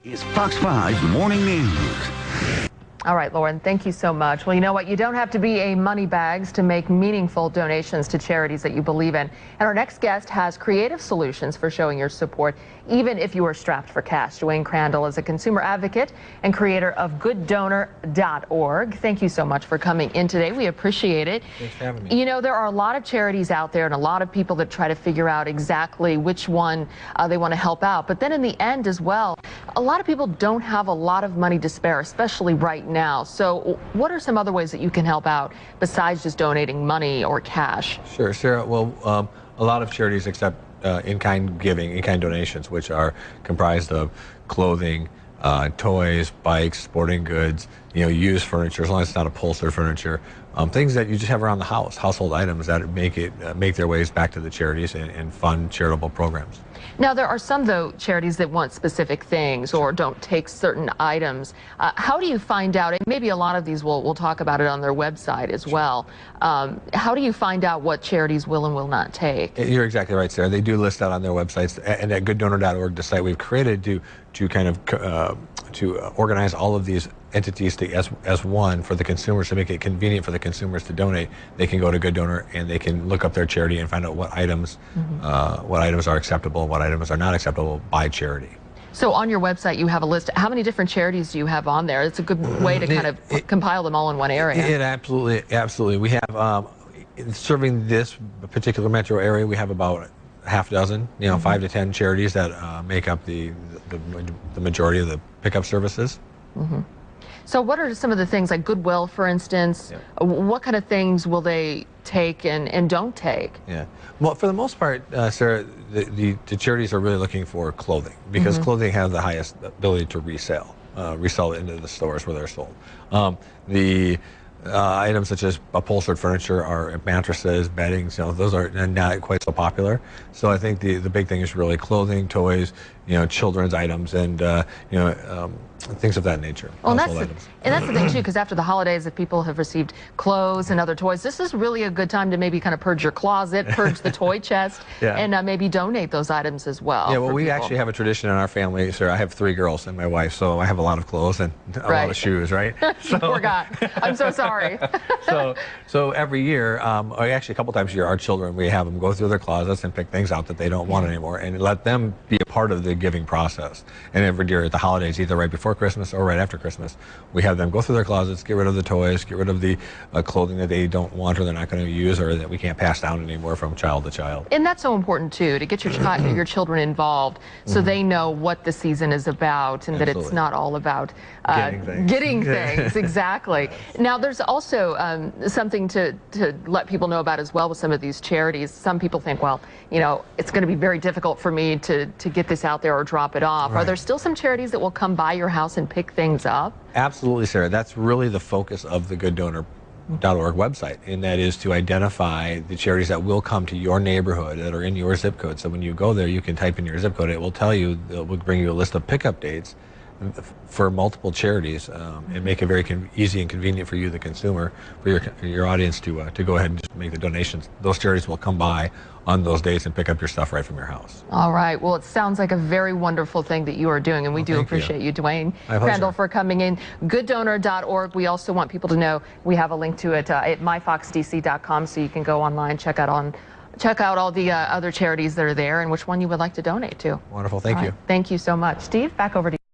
Is Fox 5 Morning News. All right, Lauren, thank you so much. Well, you know what? You don't have to be a money bags to make meaningful donations to charities that you believe in. And our next guest has creative solutions for showing your support, even if you are strapped for cash. Dwayne Crandall is a consumer advocate and creator of GoodDonor.org. Thank you so much for coming in today. We appreciate it. Thanks for having me. You know, there are a lot of charities out there and a lot of people that try to figure out exactly which one they want to help out. But then in the end as well, a lot of people don't have a lot of money to spare, especially right now. So what are some other ways that you can help out besides just donating money or cash? Sure, Sarah. Well, a lot of charities accept in-kind giving, in-kind donations, which are comprised of clothing, toys, bikes, sporting goods, used furniture, as long as it's not upholstered furniture, things that you just have around the house, household items that make their ways back to the charities and fund charitable programs. Now, there are some, though, charities that want specific things or don't take certain items. How do you find out, and maybe a lot of these we'll talk about it on their website as well, how do you find out what charities will and will not take? You're exactly right, Sarah. They do list that on their websites, and at GoodDonor.org, the site we've created to kind of to organize all of these entities as one for the consumers, to make it convenient for the consumers to donate. They can go to Good Donor and they can look up their charity and find out what items are acceptable, what items are not acceptable by charity. So on your website, you have a list. How many different charities do you have on there? It's a good way to kind of compile them all in one area. It absolutely. We have, serving this particular metro area, we have about half dozen, 5 to 10 charities that make up the majority of the pickup services. So what are some of the things, like Goodwill, for instance? What kind of things will they take and don't take? Well, for the most part, Sarah, the charities are really looking for clothing, because clothing has the highest ability to resell into the stores where they're sold. Items such as upholstered furniture or mattresses, bedding, those are not quite so popular. So I think the big thing is really clothing, toys, children's items, and things of that nature. Well, that's the thing too, because after the holidays, if people have received clothes and other toys, this is really a good time to maybe kind of purge your closet, purge the toy chest, and maybe donate those items as well. Yeah, well, we actually have a tradition in our family, sir. I have 3 girls and my wife, so I have a lot of clothes and a lot of shoes, right? So, poor guy. I'm so sorry. so every year, or actually a couple times a year, our children, we have them go through their closets and pick things out that they don't want anymore, and let them be a part of the giving process. And every year at the holidays, either right before Christmas or right after Christmas, we have them go through their closets, get rid of the toys, get rid of the clothing that they don't want or they're not going to use or that we can't pass down anymore from child to child. And that's so important too, to get your children involved so they know what the season is about and that it's not all about getting things. Exactly. Now, there's also something to let people know about as well with some of these charities. Some people think, well, it's going to be very difficult for me to get this out there or drop it off. Are there still some charities that will come by your house and pick things up? Absolutely, Sarah. That's really the focus of the GoodDonor.org website, and that is to identify the charities that will come to your neighborhood, that are in your zip code. So when you go there, you can type in your zip code. It will tell you, it will bring you a list of pickup dates for multiple charities, and make it very easy and convenient for you, the consumer, for your audience to go ahead and just make the donations. Those charities will come by on those dates and pick up your stuff right from your house. All right. Well, it sounds like a very wonderful thing that you are doing, and we do appreciate you, Dwayne Crandall, for coming in. GoodDonor.org. We also want people to know we have a link to it at myfoxdc.com, so you can go online, check out all the other charities that are there and which one you would like to donate to. Wonderful. Thank you. Thank you so much. Steve, back over to you.